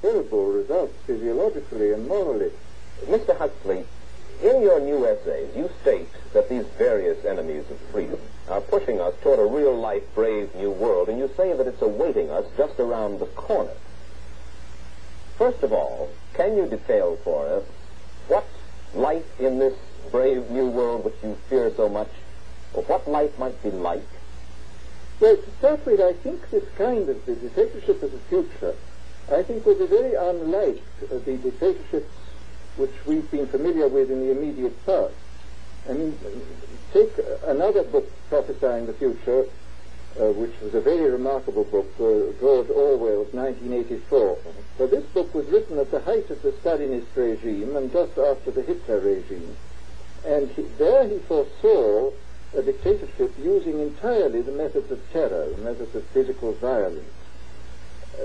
terrible results physiologically and morally. Mr. Huxley, in your new essays, you state that these various enemies of freedom are pushing us toward a real-life, brave new world, and you say that it's awaiting us just around the corner. First of all, can you detail for us what life in this brave new world which you fear so much, or what life might be like? Well, to start with, I think this kind of the dictatorship of the future, I think will be very unlike the dictatorships which we've been familiar with in the immediate past. I mean, take another book prophesying the future, which was a very remarkable book, George Orwell's 1984. So this book was written at the height of the Stalinist regime and just after the Hitler regime. And there he foresaw a dictatorship using entirely the methods of terror, the methods of physical violence.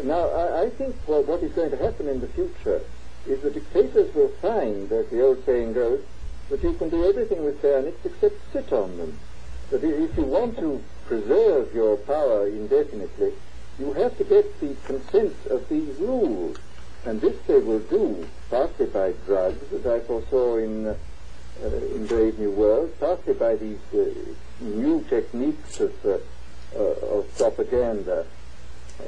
Now, I think what is going to happen in the future is the dictators will find, as the old saying goes, that you can do everything with fairness except sit on them. That if you want to preserve your power indefinitely, you have to get the consent of these rules. And this they will do partly by drugs, as I foresaw in Brave New World, partly by these new techniques of propaganda.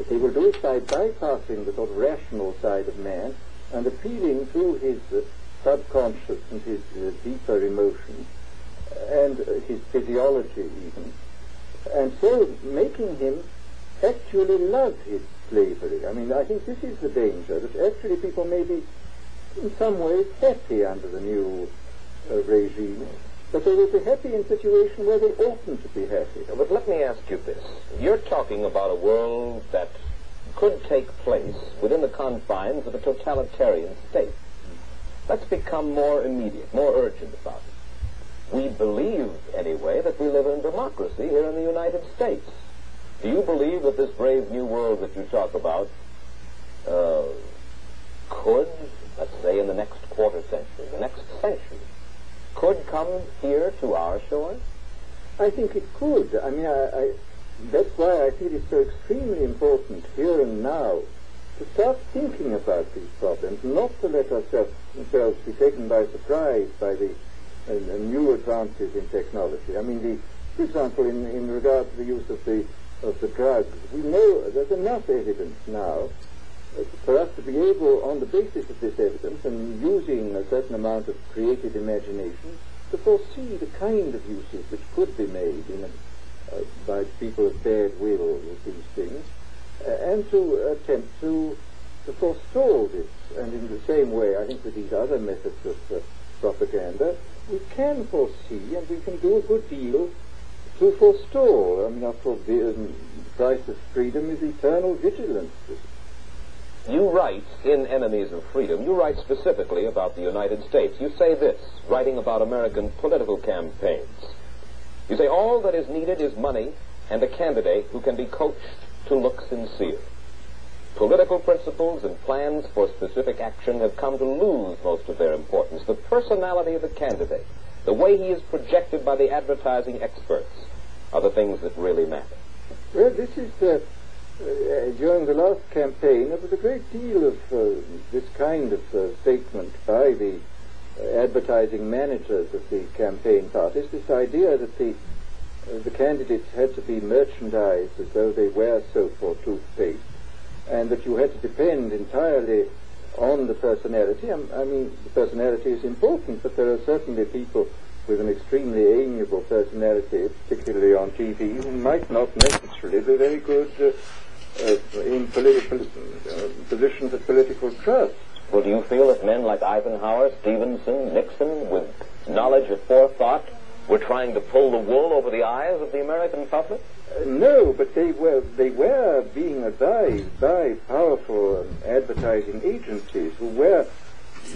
They will do it by bypassing the sort of rational side of man and appealing through his subconscious and his deeper emotions and his physiology even, and so making him actually love his slavery. I mean, I think this is the danger, that actually people may be in some ways happy under the new regime, but they will be happy in a situation where they oughtn't to be happy. But let me ask you this. You're talking about a world that could take place within the confines of a totalitarian state. Let's become more immediate, more urgent about it. We believe, anyway, that we live in democracy here in the United States. Do you believe that this brave new world that you talk about could, let's say in the next quarter century, the next century, could come here to our shores? I think it could. I mean, that's why I feel it's so extremely important here and now to start thinking about these problems, not to let ourselves be taken by surprise by the new advances in technology. I mean, for example, in regard to the use of the drugs, we know there's enough evidence now for us to be able, on the basis of this evidence and using a certain amount of creative imagination, to foresee the kind of uses which could be made by people of bad will with these things, and to attempt to forestall this. And in the same way, I think with these other methods of propaganda, we can foresee and we can do a good deal to forestall. I mean, after all, the price of freedom is eternal vigilance. You write in Enemies of Freedom, you write specifically about the United States. You say this, writing about American political campaigns. You say, all that is needed is money and a candidate who can be coached to look sincere. Political principles and plans for specific action have come to lose most of their importance. The personality of the candidate, the way he is projected by the advertising experts, are the things that really matter. Well, this is, during the last campaign, there was a great deal of this kind of statement by the advertising managers of the campaign parties, this idea that the candidates had to be merchandised as though they were soap or toothpaste, and that you had to depend entirely on the personality. I mean, the personality is important, but there are certainly people with an extremely amiable personality, particularly on TV, who might not necessarily be very good in positions of political trust. Well, do you feel that men like Eisenhower, Stevenson, Nixon, with knowledge of forethought, were trying to pull the wool over the eyes of the American public? No, but they were being advised by powerful advertising agencies who were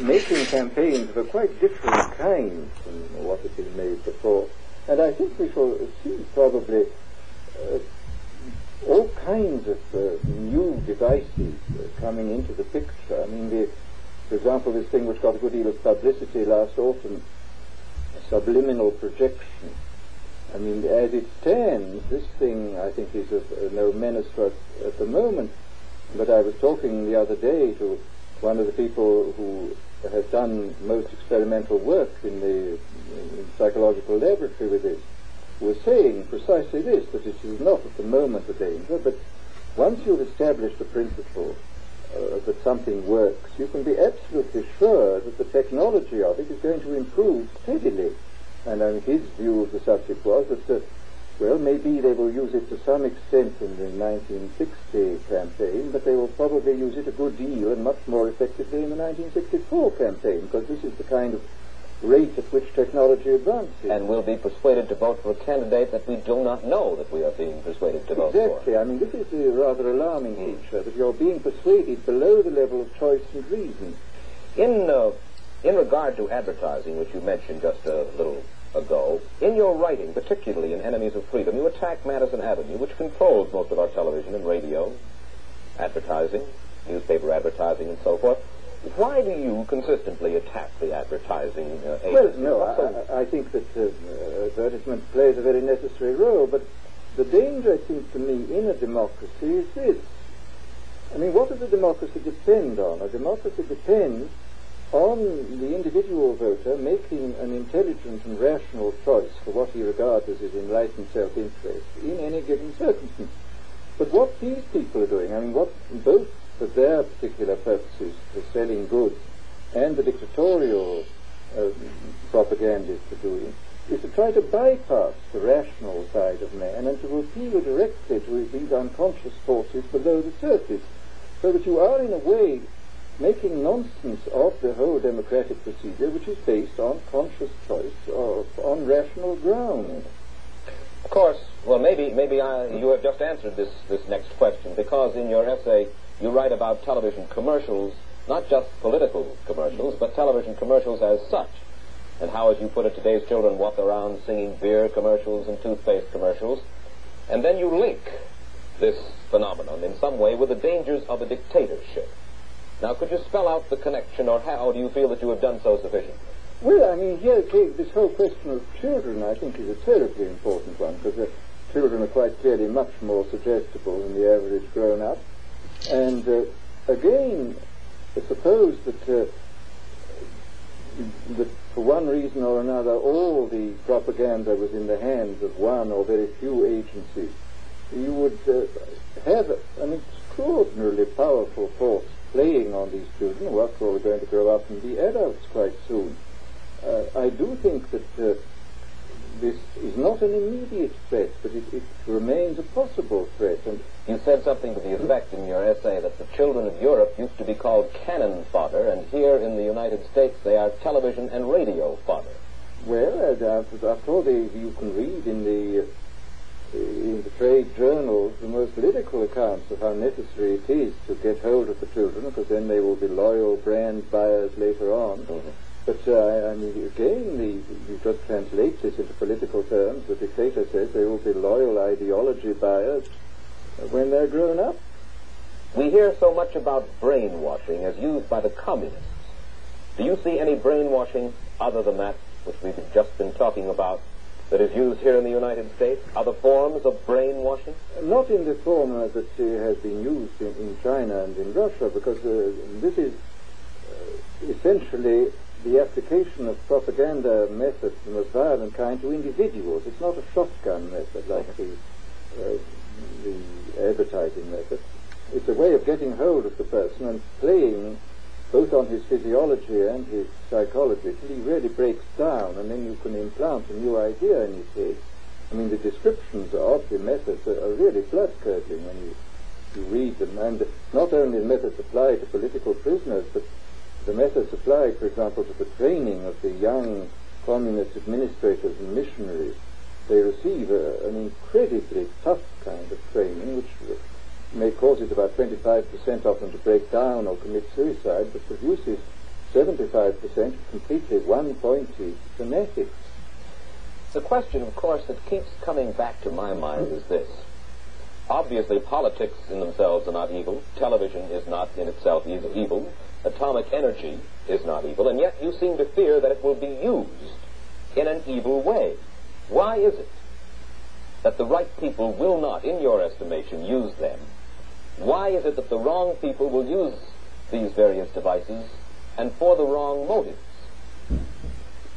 making campaigns of a quite different kind from what had been made before. And I think we shall see probably all kinds of new devices coming into the picture. I mean, for example, this thing which got a good deal of publicity last autumn, subliminal projection. I mean, as it stands, this thing, I think, is of no menace for us at the moment. But I was talking the other day to one of the people who has done most experimental work in the psychological laboratory with this, who was saying precisely this, that it is not at the moment a danger, but once you've established a principle that something works, you can be absolutely sure that the technology of it is going to improve steadily. And his view of the subject was that, well, maybe they will use it to some extent in the 1960 campaign, but they will probably use it a good deal and much more effectively in the 1964 campaign, because this is the kind of rate at which technology advances. And we'll be persuaded to vote for a candidate that we do not know that we are being persuaded to vote for. Exactly. I mean, this is a rather alarming feature, that you're being persuaded below the level of choice and reason. In regard to advertising, which you mentioned just a little ago, in your writing, particularly in Enemies of Freedom, you attack Madison Avenue, which controls most of our television and radio, advertising, newspaper advertising, and so forth. Why do you consistently attack the advertising agency? Well, no, I think that advertisement plays a very necessary role, but the danger, it seems to me, in a democracy is this. I mean, what does a democracy depend on? A democracy depends on the individual voter making an intelligent and rational choice for what he regards as his enlightened self-interest in any given circumstance. But what these people are doing, I mean, what both for their particular purposes, for selling goods, and the dictatorial propagandists are doing, is to try to bypass the rational side of man and to appeal directly to these unconscious forces below the surface, so that you are, in a way, making nonsense of the whole democratic procedure, which is based on conscious choice or on rational grounds. Of course, well, maybe you have just answered this next question, because in your essay you write about television commercials, not just political commercials, but television commercials as such, and how, as you put it, today's children walk around singing beer commercials and toothpaste commercials, and then you link this phenomenon in some way with the dangers of a dictatorship. Now, could you spell out the connection, or how do you feel that you have done so sufficiently? Well, I mean, here, this whole question of children, I think, is a terribly important one, because the children are quite clearly much more suggestible than the average grown-up. And, again, I suppose that for one reason or another, all the propaganda was in the hands of one or very few agencies. You would have an extraordinarily powerful force playing on these children, who after all are going to grow up and be adults quite soon. I do think that this is not an immediate threat, but it remains a possible threat. And you said something to the effect in your essay that the children of Europe used to be called cannon fodder, and here in the United States they are television and radio fodder. Well, after all, you can read in the trade journals the most political accounts of how necessary it is to get hold of the children, because then they will be loyal brand buyers later on. Mm-hmm. But, I mean, again, you just translate this into political terms. The dictator says they will be loyal ideology buyers when they're grown up. We hear so much about brainwashing as used by the communists. Do you see any brainwashing other than that which we've just been talking about that is used here in the United States? Other forms of brainwashing? Not in the form that has been used in China and in Russia, because this is essentially the application of propaganda methods of the most violent kind to individuals. It's not a shotgun method like the advertising method. It's a way of getting hold of the person and playing both on his physiology and his psychology till he really breaks down, and then you can implant a new idea in his head. I mean, the descriptions of the methods are really blood-curdling when you read them, and not only the methods applied to political prisoners, but the methods applied, for example, to the training of the young communist administrators and missionaries. They receive an incredibly tough kind of training, which may cause it about 25% of them to break down or commit suicide, but produces 75% of completely one-pointed fanatics. The question, of course, that keeps coming back to my mind is this. Obviously, politics in themselves are not evil. Television is not in itself evil. Atomic energy is not evil, and yet you seem to fear that it will be used in an evil way. Why is it that the right people will not, in your estimation, use them Why is it that the wrong people will use these various devices and for the wrong motives?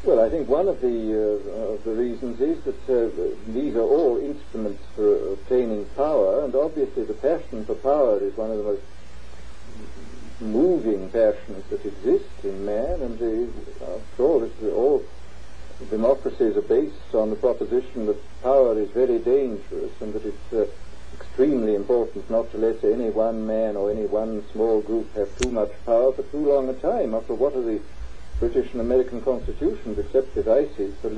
Well, I think one of the reasons is that these are all instruments for obtaining power, and obviously the passion for power is one of the most moving passions that exist in man, and after all democracies are based on the proposition that power is very dangerous and that it's extremely important not to let any one man or any one small group have too much power for too long a time. After what are the British and American constitutions except devices for